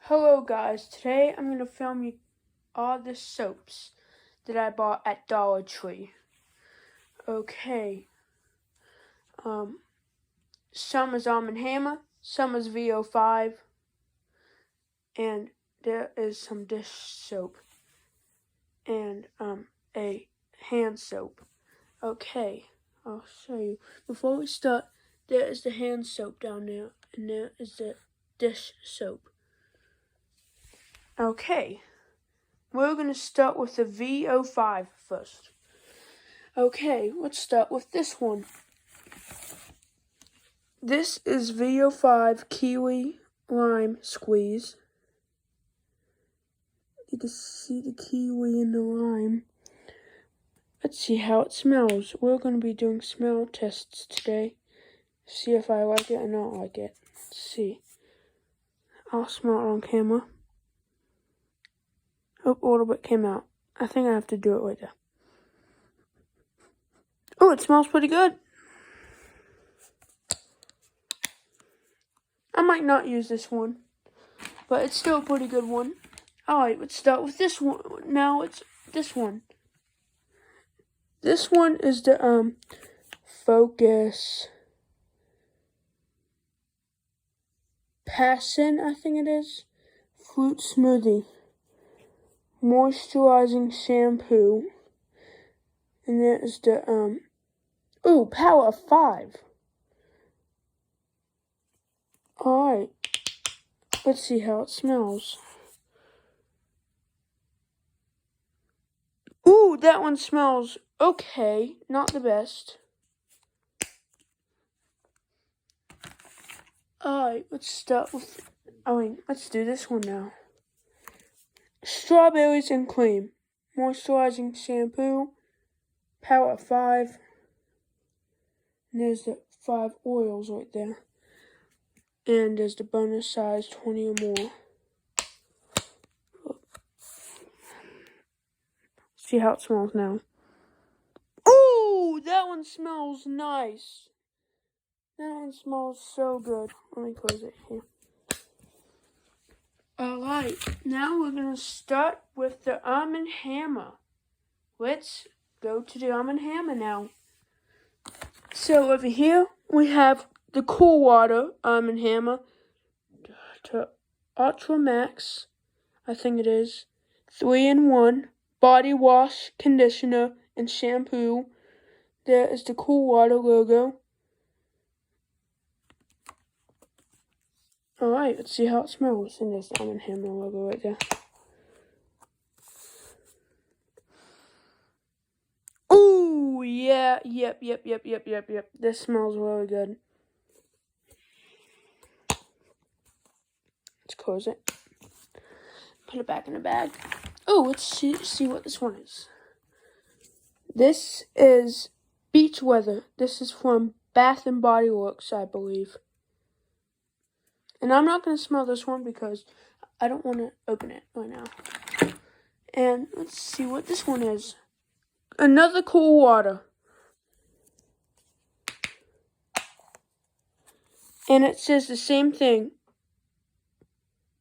Hello guys, today I'm going to film you all the soaps that I bought at Dollar Tree. Okay, some is Arm & Hammer, some is VO5, and there is some dish soap, and a hand soap. Okay, I'll show you. Before we start, there is the hand soap down there, and there is the dish soap. Okay, we're going to start with the VO5 first. Okay, let's start with this one. This is VO5 Kiwi Lime Squeeze. You can see the kiwi and the lime. Let's see how it smells. We're going to be doing smell tests today. See if I like it or not like it. Let's see. I'll smell it on camera. Oh, a little bit came out. I think I have to do it later. Oh, it smells pretty good. I might not use this one, but it's still a pretty good one. Alright, let's start with this one. Now it's this one. This one is the Focus Passion, I think it is. Fruit Smoothie. Moisturizing shampoo. And there is the Power 5. Alright. Let's see how it smells. Ooh, that one smells okay. Not the best. Alright, let's do this one now. Strawberries and cream. Moisturizing shampoo. Power 5. And there's the 5 oils right there. And there's the bonus size 20 or more. See how it smells now. Ooh, that one smells nice. That one smells so good. Let me close it here. Alright, now we're going to start with the Arm & Hammer. Let's go to the Arm & Hammer now. So over here, we have the Cool Water Arm & Hammer to Ultra Max, I think it is, 3-in-1, body wash, conditioner, and shampoo. There is the Cool Water logo. Alright, let's see how it smells. And there's the Arm & Hammer logo right there. Ooh, yeah, yep. This smells really good. Let's close it. Put it back in the bag. Oh, let's see what this one is. This is Beach Weather. This is from Bath & Body Works, I believe. And I'm not going to smell this one because I don't want to open it right now. And let's see what this one is. Another Cool Water. And it says the same thing.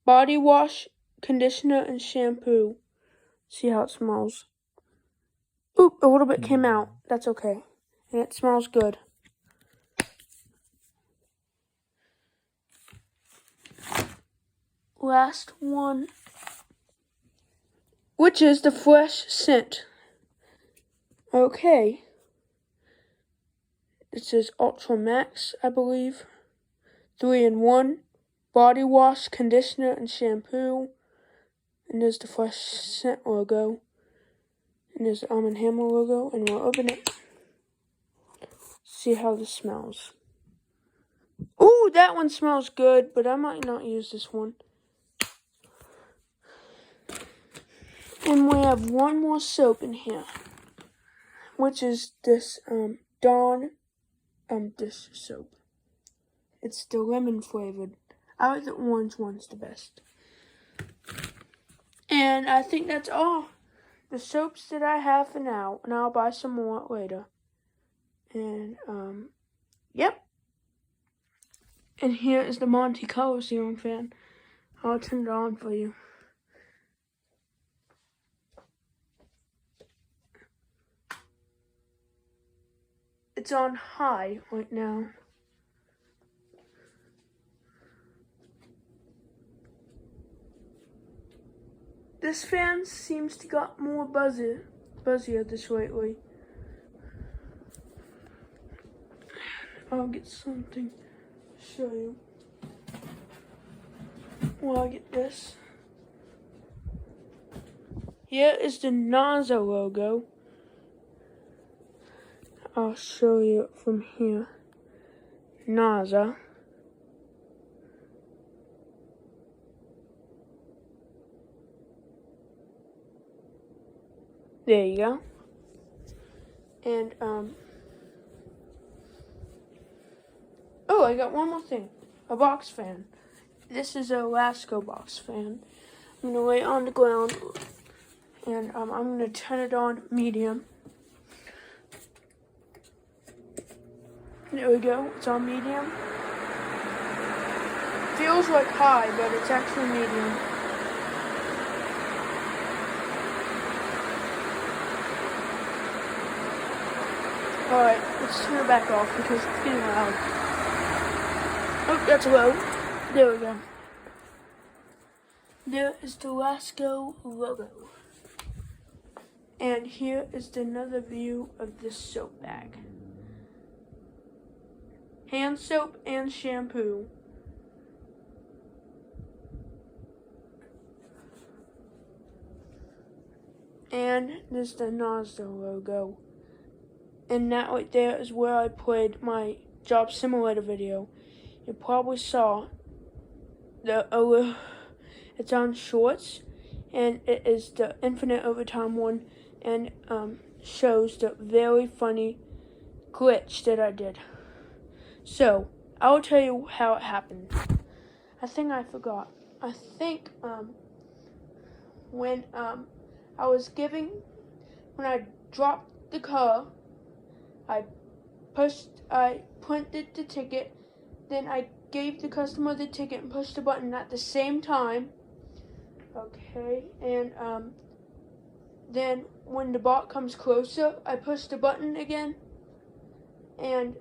Body wash, conditioner, and shampoo. See how it smells. Oop, a little bit came out. That's okay. And it smells good. Last one, which is the Fresh Scent. Okay. It says Ultra Max, I believe. 3-in-1, body wash, conditioner, and shampoo. And there's the Fresh Scent logo. And there's the Arm & Hammer logo. And we'll open it. See how this smells. Ooh, that one smells good, but I might not use this one. And we have one more soap in here, which is this Dawn dish soap. It's the lemon flavored. I like the orange one's the best. And I think that's all the soaps that I have for now, and I'll buy some more later. And yep. And here is the Monte Carlo ceiling fan. I'll turn it on for you. It's on high right now. This fan seems to got more buzzier this lately. I'll get something to show you. While I get this. Here is the NASA logo. I'll show you from here. NASA. There you go. And, oh, I got one more thing. A box fan. This is a Lasko box fan. I'm going to lay it on the ground. And, I'm going to turn it on medium. There we go. It's on medium. Feels like high, but it's actually medium. Alright, let's turn it back off because it's getting loud. Oh, that's low. There we go. There is the Lasko logo. And here is another view of this soap bag. Hand soap and shampoo. And there's the NASA logo. And that right there is where I played my job simulator video. You probably saw the it's on shorts, and it is the infinite overtime one, and shows the very funny glitch that I did. So I'll tell you how it happened. I think I forgot. I think when I dropped the car, I printed the ticket, then I gave the customer the ticket and pushed the button at the same time. Okay, and then when the bot comes closer, I push the button again, and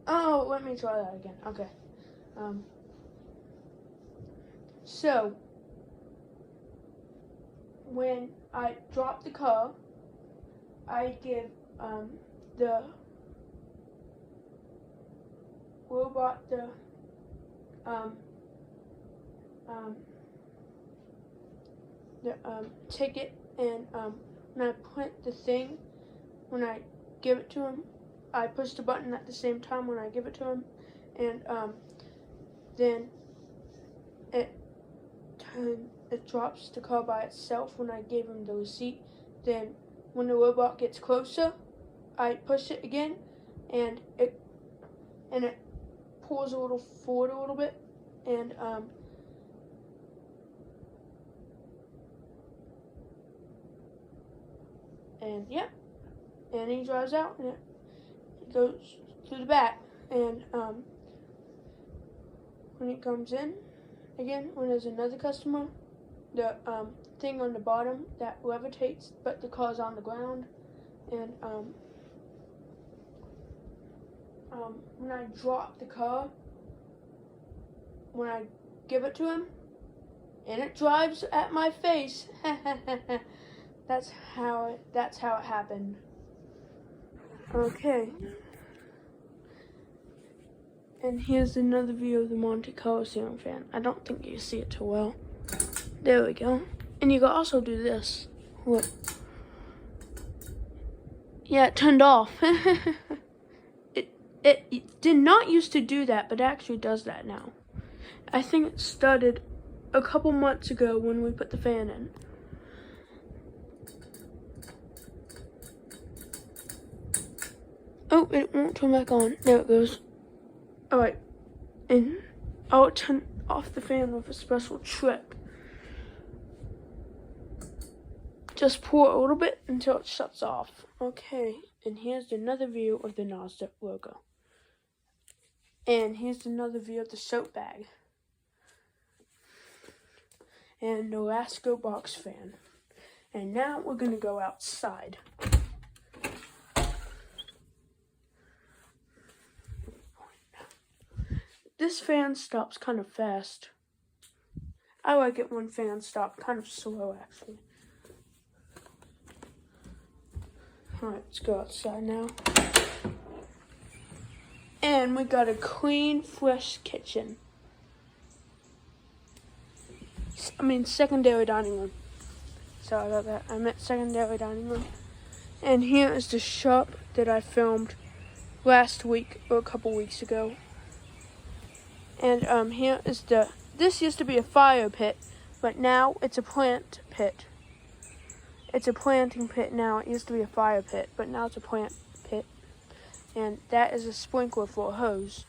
oh, let me try that again. Okay. So when I drop the car, I give the robot the ticket, and when I print the thing, when I give it to him, I push the button at the same time when I give it to him, and then it drops the car by itself when I gave him the receipt. Then when the robot gets closer, I push it again, and it pulls a little forward a little bit, and yeah, and he drives out, and it goes through the back, and when he comes in again, when there's another customer, the thing on the bottom that levitates, but the car's on the ground, and when I drop the car, when I give it to him, and it drives at my face. That's how it happened. Okay. And here's another view of the Monte Carlo ceiling fan. I don't think you see it too well. There we go. And you can also do this. Look. Yeah, it turned off. It did not used to do that, but it actually does that now. I think it started a couple months ago when we put the fan in. Oh, it won't turn back on. There it goes. Alright, and I'll turn off the fan with a special trick. Just pour a little bit until it shuts off. Okay, and here's another view of the Mazda logo. And here's another view of the soap bag. And the Lasko box fan. And now we're going to go outside. This fan stops kind of fast. I like it when fans stop kind of slow, actually. Alright, let's go outside now. And we got a clean, fresh kitchen. Secondary dining room. Sorry about that. I meant secondary dining room. And here is the shop that I filmed last week or a couple weeks ago. And here is this used to be a fire pit, but now it's a plant pit. It's a planting pit now. It used to be a fire pit, but now it's a plant pit. And that is a sprinkler for a hose.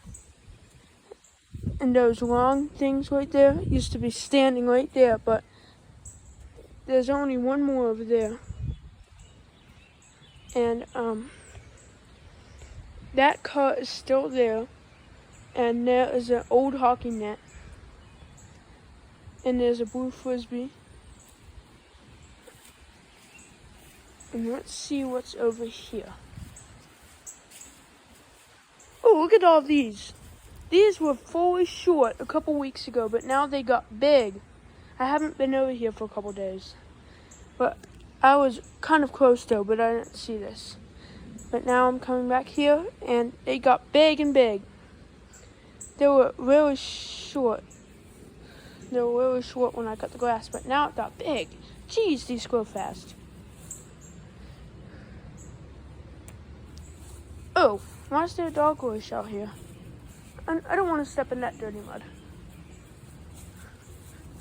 And those long things right there used to be standing right there, but there's only one more over there. And that car is still there. And there is an old hockey net. And there's a blue frisbee. And let's see what's over here. Oh, look at all these. These were fully short a couple weeks ago, but now they got big. I haven't been over here for a couple days. But I was kind of close though, but I didn't see this. But now I'm coming back here, and they got big and big. They were really short. They were really short when I cut the grass, but now it got big. Jeez, these grow fast. Oh, why is there a dog leash out here? I don't want to step in that dirty mud.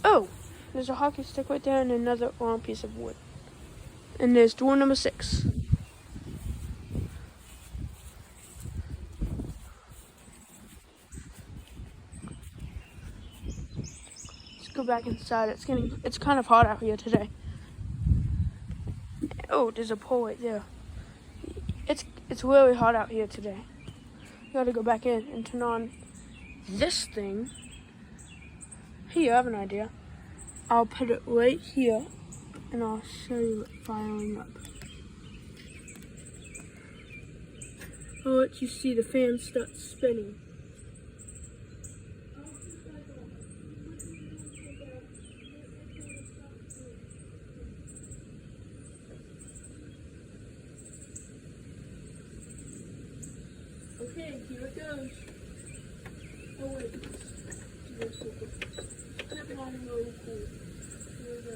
Oh, there's a hockey stick right there and another long piece of wood. And there's door number 6. Let's go back inside. It's kind of hot out here today. Oh, there's a pole right there. It's really hot out here today. Gotta go back in and turn on this thing. Here, I have an idea. I'll put it right here and I'll show you it firing up. I'll let you see the fan start spinning. Okay, here it goes. Oh wait, it's not really cool. Here we go.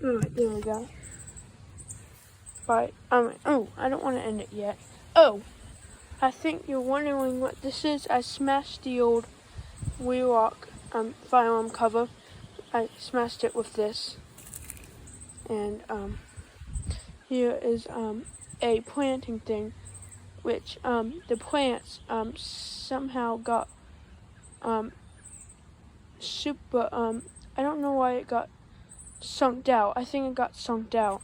Alright, there we go. But, oh, I don't want to end it yet. Oh, I think you're wondering what this is. I smashed the old Wheelock firearm cover. I smashed it with this. And, here is, a planting thing, which, the plants, somehow got, super, I don't know why it got sunked out. I think it got sunked out.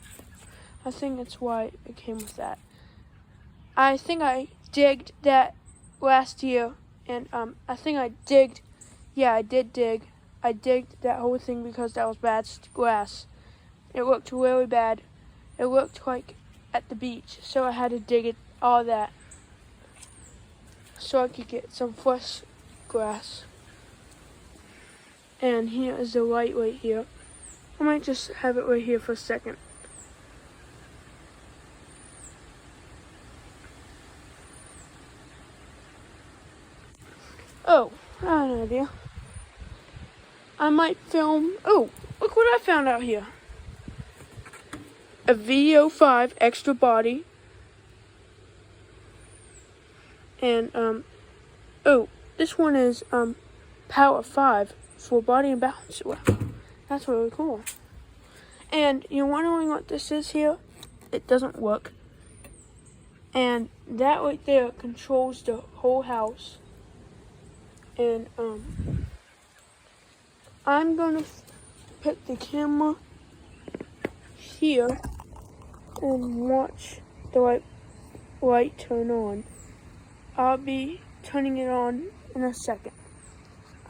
I think that's why it came with that. I think I digged that last year, and I think I digged. Yeah, I did dig. I digged that whole thing because that was bad grass. It looked really bad. It looked like at the beach, so I had to dig it all that so I could get some fresh grass. And here is the light right here. I might just have it right here for a second. Oh, I have an idea. I might film. Oh, look what I found out here. A VO5 extra body And, oh, this one is, Power 5 for body and balance. Well, that's really cool. And you're wondering what this is here? It doesn't work. And that right there controls the whole house. And, I'm gonna put the camera here and watch the light turn on. I'll be turning it on in a second.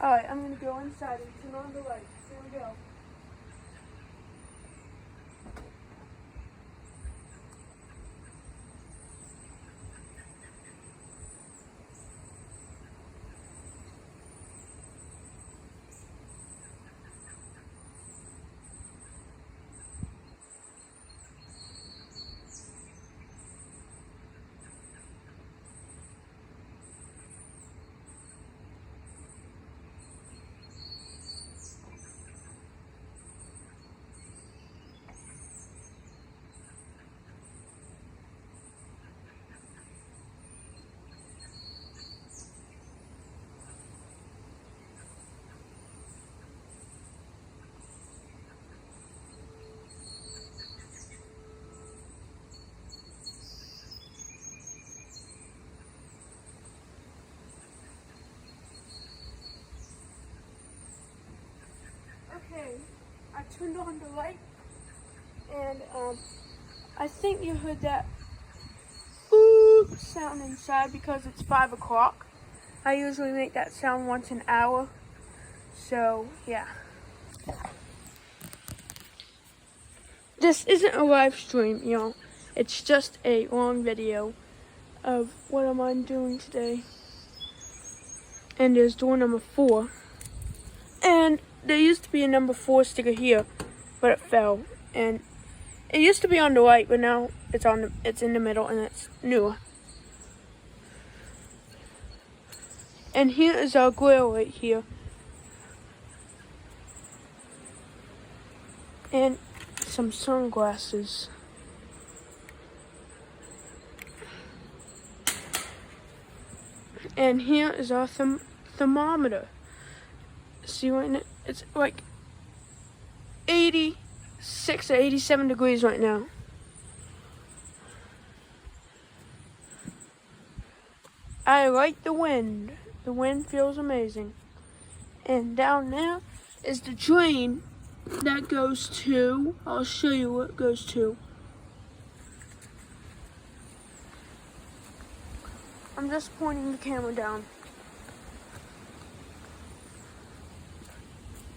Alright, I'm gonna go inside and turn on the light. Here we go. Okay, I turned on the light, and I think you heard that boop sound inside because it's 5 o'clock. I usually make that sound once an hour, so yeah. This isn't a live stream, y'all. It's just a long video of what am I doing today. And there's door number 4. And there used to be a number 4 sticker here, but it fell. And it used to be on the right, but now it's in the middle and it's newer. And here is our grill right here. And some sunglasses. And here is our thermometer. See right now, it's like 86 or 87 degrees right now. I like the wind. The wind feels amazing. And down there is the drain that goes to, I'll show you what it goes to. I'm just pointing the camera down.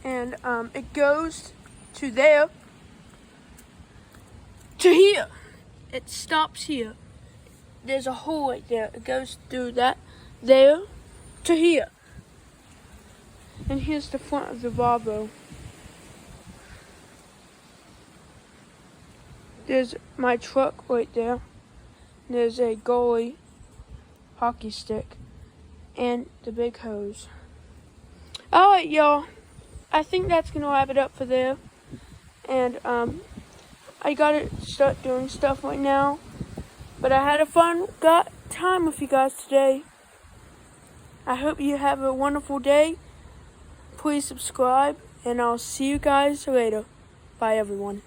And it goes to there, to here. It stops here. There's a hole right there. It goes through that, there, to here. And here's the front of the Volvo. There's my truck right there. There's a goalie hockey stick and the big hose. Alright, y'all. I think that's gonna wrap it up for there. And I gotta start doing stuff right now. But I had a fun time with you guys today. I hope you have a wonderful day. Please subscribe, and I'll see you guys later. Bye, everyone.